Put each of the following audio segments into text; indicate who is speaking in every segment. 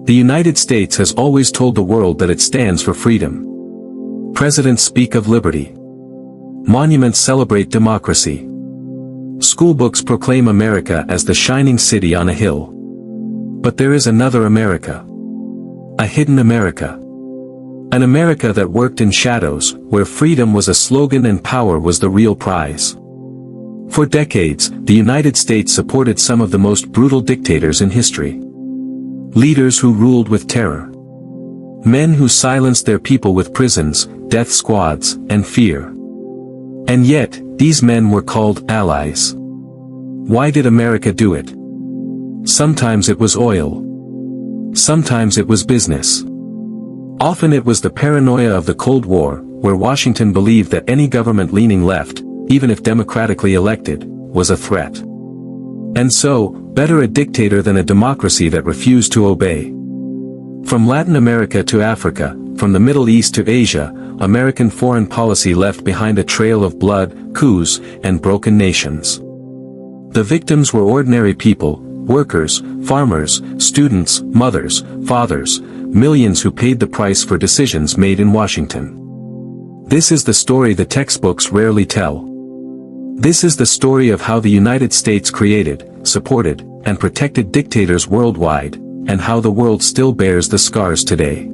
Speaker 1: The United States has always told the world that it stands for freedom. Presidents speak of liberty. Monuments celebrate democracy. Schoolbooks proclaim America as the shining city on a hill. But there is another America. A hidden America. An America that worked in shadows, where freedom was a slogan and power was the real prize. For decades, the United States supported some of the most brutal dictators in history. Leaders who ruled with terror. Men who silenced their people with prisons, death squads, and fear. And yet, these men were called allies. Why did America do it? Sometimes it was oil. Sometimes it was business. Often it was the paranoia of the Cold War, where Washington believed that any government leaning left, even if democratically elected, was a threat. And so, better a dictator than a democracy that refused to obey. From Latin America to Africa, from the Middle East to Asia, American foreign policy left behind a trail of blood, coups, and broken nations. The victims were ordinary people, workers, farmers, students, mothers, fathers, millions who paid the price for decisions made in Washington. This is the story the textbooks rarely tell. This is the story of how the United States created, supported, and protected dictators worldwide, and how the world still bears the scars today.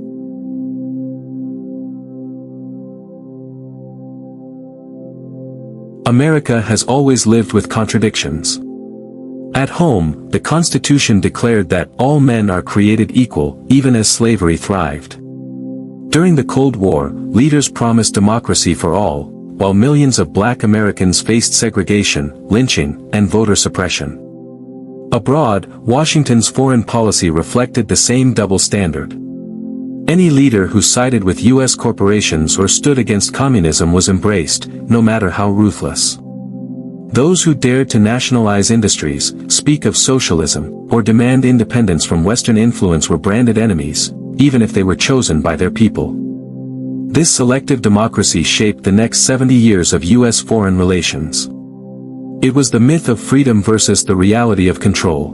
Speaker 1: America has always lived with contradictions. At home, the Constitution declared that all men are created equal, even as slavery thrived. During the Cold War, leaders promised democracy for all, while millions of black Americans faced segregation, lynching, and voter suppression. Abroad, Washington's foreign policy reflected the same double standard. Any leader who sided with U.S. corporations or stood against communism was embraced, no matter how ruthless. Those who dared to nationalize industries, speak of socialism, or demand independence from Western influence were branded enemies, even if they were chosen by their people. This selective democracy shaped the next 70 years of U.S. foreign relations. It was the myth of freedom versus the reality of control.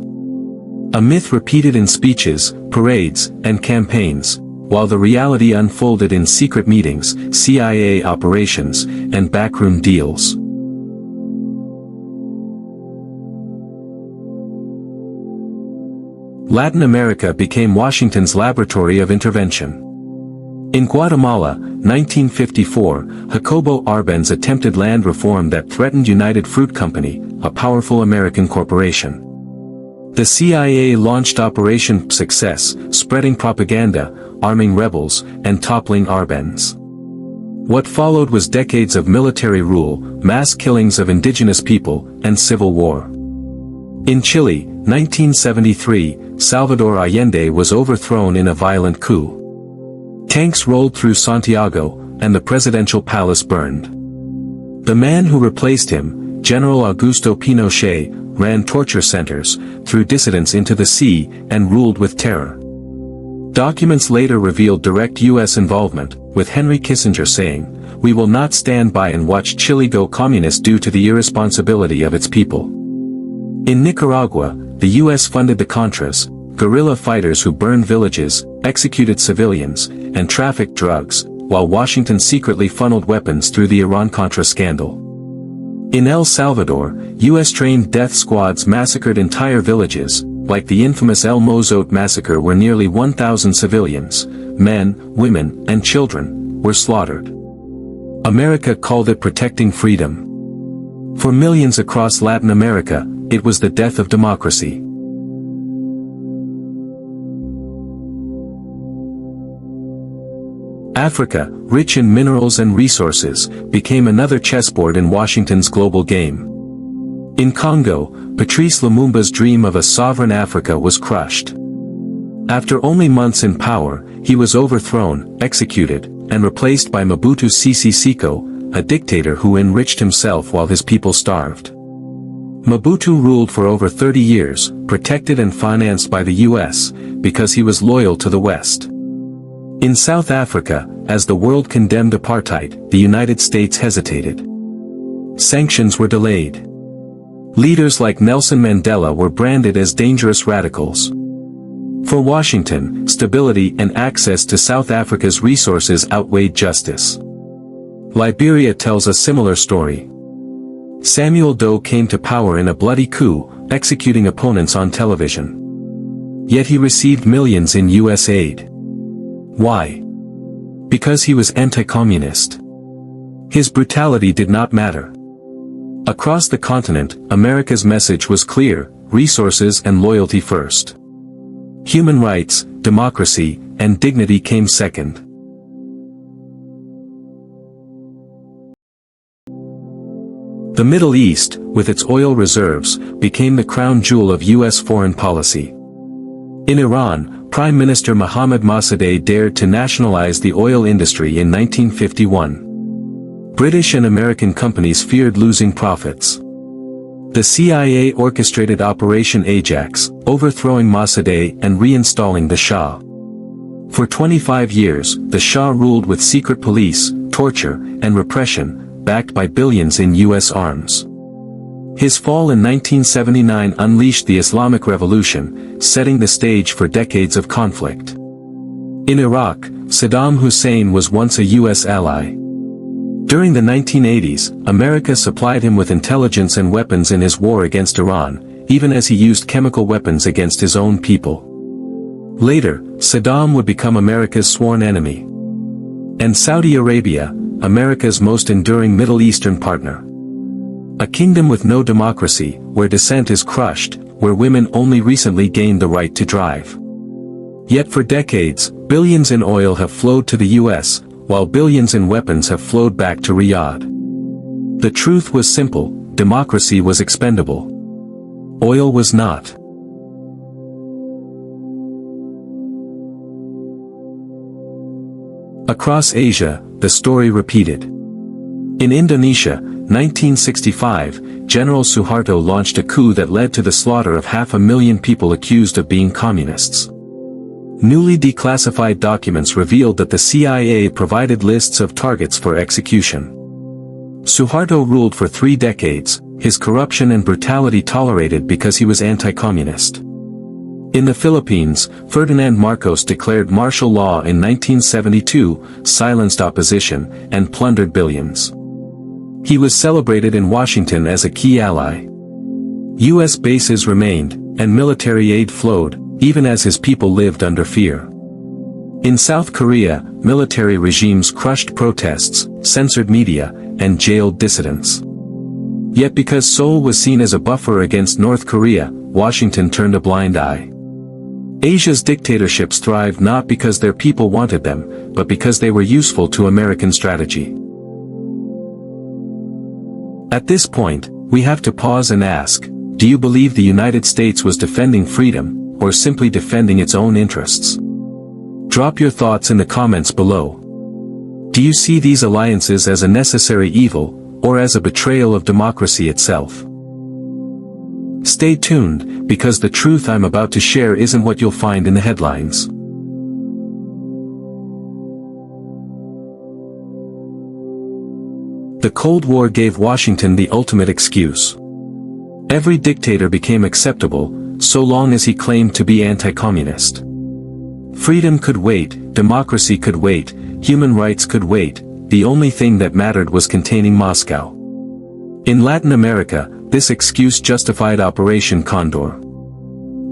Speaker 1: A myth repeated in speeches, parades, and campaigns, while the reality unfolded in secret meetings, CIA operations, and backroom deals. Latin America became Washington's laboratory of intervention. In Guatemala, 1954, Jacobo Arbenz attempted land reform that threatened United Fruit Company, a powerful American corporation. The CIA launched Operation Success, spreading propaganda, arming rebels, and toppling Arbenz. What followed was decades of military rule, mass killings of indigenous people, and civil war. In Chile, 1973, Salvador Allende was overthrown in a violent coup. Tanks rolled through Santiago, and the presidential palace burned. The man who replaced him, General Augusto Pinochet, ran torture centers, threw dissidents into the sea, and ruled with terror. Documents later revealed direct U.S. involvement, with Henry Kissinger saying, "We will not stand by and watch Chile go communist due to the irresponsibility of its people." In Nicaragua, the U.S. funded the Contras, guerrilla fighters who burned villages, executed civilians, and trafficked drugs, while Washington secretly funneled weapons through the Iran-Contra scandal. In El Salvador, U.S.-trained death squads massacred entire villages, like the infamous El Mozote massacre where nearly 1,000 civilians, men, women, and children, were slaughtered. America called it protecting freedom. For millions across Latin America, it was the death of democracy. Africa, rich in minerals and resources, became another chessboard in Washington's global game. In Congo, Patrice Lumumba's dream of a sovereign Africa was crushed. After only months in power, he was overthrown, executed, and replaced by Mobutu Sese Seko, a dictator who enriched himself while his people starved. Mobutu ruled for over 30 years, protected and financed by the U.S., because he was loyal to the West. In South Africa, as the world condemned apartheid, the United States hesitated. Sanctions were delayed. Leaders like Nelson Mandela were branded as dangerous radicals. For Washington, stability and access to South Africa's resources outweighed justice. Liberia tells a similar story. Samuel Doe came to power in a bloody coup, executing opponents on television. Yet he received millions in U.S. aid. Why? Because he was anti-communist. His brutality did not matter. Across the continent, America's message was clear: resources and loyalty first. Human rights, democracy, and dignity came second. The Middle East, with its oil reserves, became the crown jewel of U.S. foreign policy. In Iran, Prime Minister Mohammad Mossadegh dared to nationalize the oil industry in 1951. British and American companies feared losing profits. The CIA orchestrated Operation Ajax, overthrowing Mossadegh and reinstalling the Shah. For 25 years, the Shah ruled with secret police, torture, and repression, backed by billions in U.S. arms. His fall in 1979 unleashed the Islamic Revolution, setting the stage for decades of conflict. In Iraq, Saddam Hussein was once a U.S. ally. During the 1980s, America supplied him with intelligence and weapons in his war against Iran, even as he used chemical weapons against his own people. Later, Saddam would become America's sworn enemy. And Saudi Arabia, America's most enduring Middle Eastern partner. A kingdom with no democracy, where dissent is crushed, where women only recently gained the right to drive. Yet for decades, billions in oil have flowed to the U.S., while billions in weapons have flowed back to Riyadh. The truth was simple: democracy was expendable. Oil was not. Across Asia, the story repeated. In Indonesia, 1965, General Suharto launched a coup that led to the slaughter of 500,000 people accused of being communists. Newly declassified documents revealed that the CIA provided lists of targets for execution. Suharto ruled for 3 decades, his corruption and brutality tolerated because he was anti-communist. In the Philippines, Ferdinand Marcos declared martial law in 1972, silenced opposition, and plundered billions. He was celebrated in Washington as a key ally. U.S. bases remained, and military aid flowed, even as his people lived under fear. In South Korea, military regimes crushed protests, censored media, and jailed dissidents. Yet because Seoul was seen as a buffer against North Korea, Washington turned a blind eye. Asia's dictatorships thrived not because their people wanted them, but because they were useful to American strategy. At this point, we have to pause and ask, do you believe the United States was defending freedom, or simply defending its own interests? Drop your thoughts in the comments below. Do you see these alliances as a necessary evil, or as a betrayal of democracy itself? Stay tuned, because the truth I'm about to share isn't what you'll find in the headlines. The Cold War gave Washington the ultimate excuse. Every dictator became acceptable, so long as he claimed to be anti-communist. Freedom could wait, democracy could wait, human rights could wait, the only thing that mattered was containing Moscow. In Latin America, this excuse justified Operation Condor.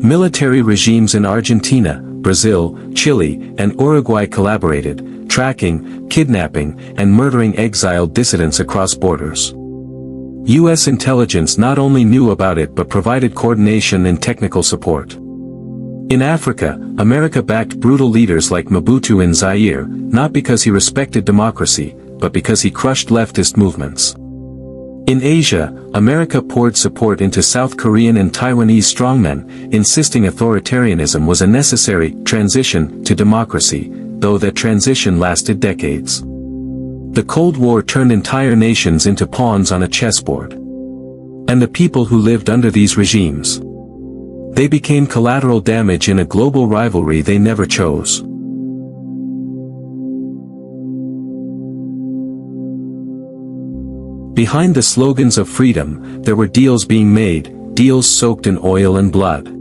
Speaker 1: Military regimes in Argentina, Brazil, Chile, and Uruguay collaborated, tracking, kidnapping, and murdering exiled dissidents across borders. U.S. intelligence not only knew about it but provided coordination and technical support. In Africa, America backed brutal leaders like Mobutu in Zaire, not because he respected democracy, but because he crushed leftist movements. In Asia, America poured support into South Korean and Taiwanese strongmen, insisting authoritarianism was a necessary transition to democracy, though that transition lasted decades. The Cold War turned entire nations into pawns on a chessboard. And the people who lived under these regimes, they became collateral damage in a global rivalry they never chose. Behind the slogans of freedom, there were deals being made, deals soaked in oil and blood.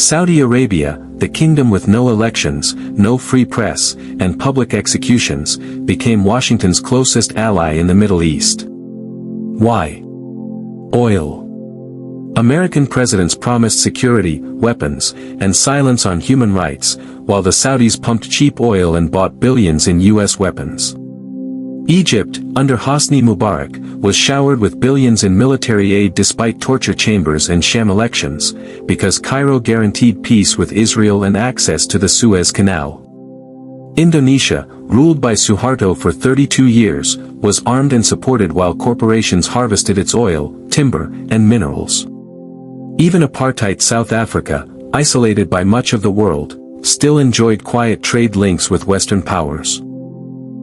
Speaker 1: Saudi Arabia, the kingdom with no elections, no free press, and public executions, became Washington's closest ally in the Middle East. Why? Oil. American presidents promised security, weapons, and silence on human rights, while the Saudis pumped cheap oil and bought billions in U.S. weapons. Egypt, under Hosni Mubarak, was showered with billions in military aid despite torture chambers and sham elections, because Cairo guaranteed peace with Israel and access to the Suez Canal. Indonesia, ruled by Suharto for 32 years, was armed and supported while corporations harvested its oil, timber, and minerals. Even apartheid South Africa, isolated by much of the world, still enjoyed quiet trade links with Western powers.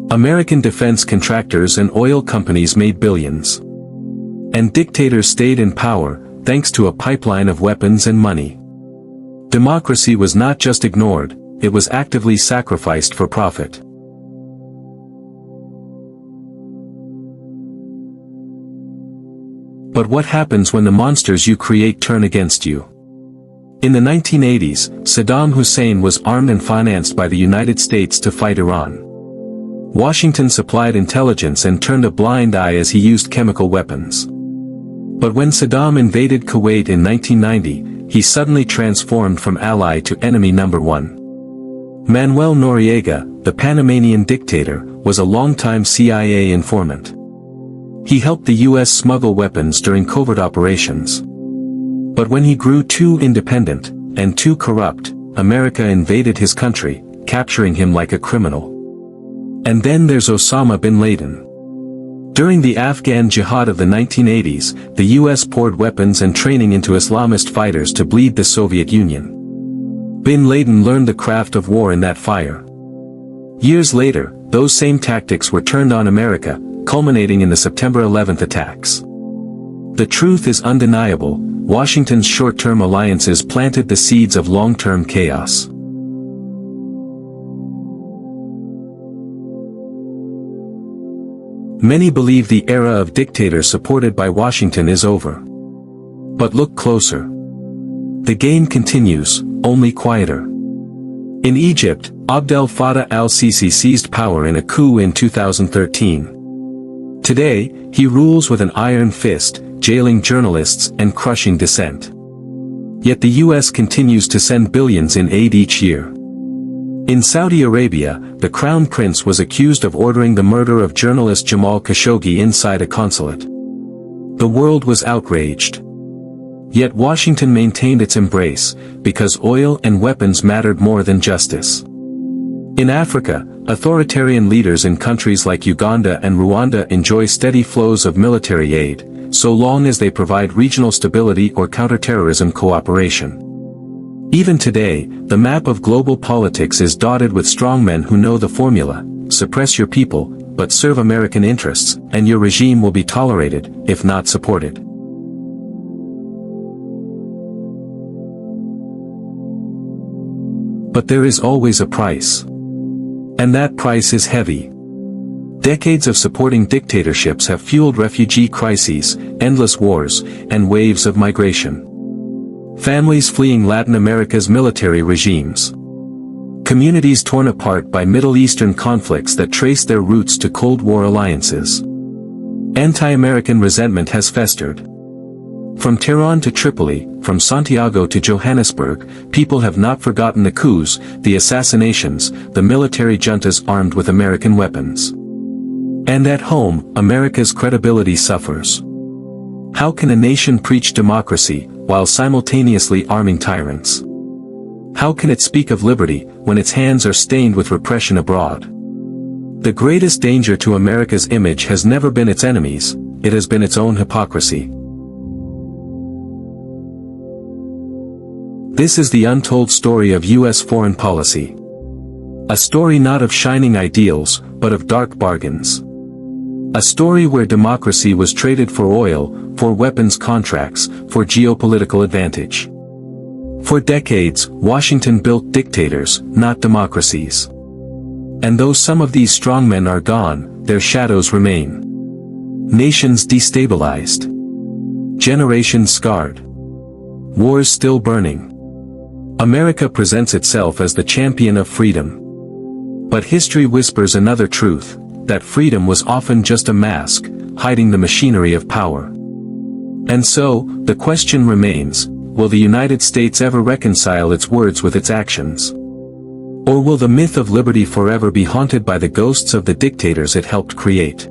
Speaker 1: American defense contractors and oil companies made billions. And dictators stayed in power, thanks to a pipeline of weapons and money. Democracy was not just ignored, it was actively sacrificed for profit. But what happens when the monsters you create turn against you? In the 1980s, Saddam Hussein was armed and financed by the United States to fight Iran. Washington supplied intelligence and turned a blind eye as he used chemical weapons. But when Saddam invaded Kuwait in 1990, he suddenly transformed from ally to enemy number one. Manuel Noriega, the Panamanian dictator, was a longtime CIA informant. He helped the U.S. smuggle weapons during covert operations. But when he grew too independent, and too corrupt, America invaded his country, capturing him like a criminal. And then there's Osama bin Laden. During the Afghan jihad of the 1980s, the US poured weapons and training into Islamist fighters to bleed the Soviet Union. Bin Laden learned the craft of war in that fire. Years later, those same tactics were turned on America, culminating in the September 11th attacks. The truth is undeniable, Washington's short-term alliances planted the seeds of long-term chaos. Many believe the era of dictators supported by Washington is over. But look closer. The game continues, only quieter. In Egypt, Abdel Fattah al-Sisi seized power in a coup in 2013. Today, he rules with an iron fist, jailing journalists and crushing dissent. Yet the US continues to send billions in aid each year. In Saudi Arabia, the crown prince was accused of ordering the murder of journalist Jamal Khashoggi inside a consulate. The world was outraged. Yet Washington maintained its embrace, because oil and weapons mattered more than justice. In Africa, authoritarian leaders in countries like Uganda and Rwanda enjoy steady flows of military aid, so long as they provide regional stability or counterterrorism cooperation. Even today, the map of global politics is dotted with strongmen who know the formula: suppress your people, but serve American interests, and your regime will be tolerated, if not supported. But there is always a price. And that price is heavy. Decades of supporting dictatorships have fueled refugee crises, endless wars, and waves of migration. Families fleeing Latin America's military regimes. Communities torn apart by Middle Eastern conflicts that trace their roots to Cold War alliances. Anti-American resentment has festered. From Tehran to Tripoli, from Santiago to Johannesburg, people have not forgotten the coups, the assassinations, the military juntas armed with American weapons. And at home, America's credibility suffers. How can a nation preach democracy, while simultaneously arming tyrants? How can it speak of liberty, when its hands are stained with repression abroad? The greatest danger to America's image has never been its enemies, it has been its own hypocrisy. This is the untold story of U.S. foreign policy. A story not of shining ideals, but of dark bargains. A story where democracy was traded for oil, for weapons contracts, for geopolitical advantage. For decades, Washington built dictators, not democracies. And though some of these strongmen are gone, their shadows remain. Nations destabilized. Generations scarred. Wars still burning. America presents itself as the champion of freedom. But history whispers another truth, that freedom was often just a mask, hiding the machinery of power. And so, the question remains, will the United States ever reconcile its words with its actions? Or will the myth of liberty forever be haunted by the ghosts of the dictators it helped create?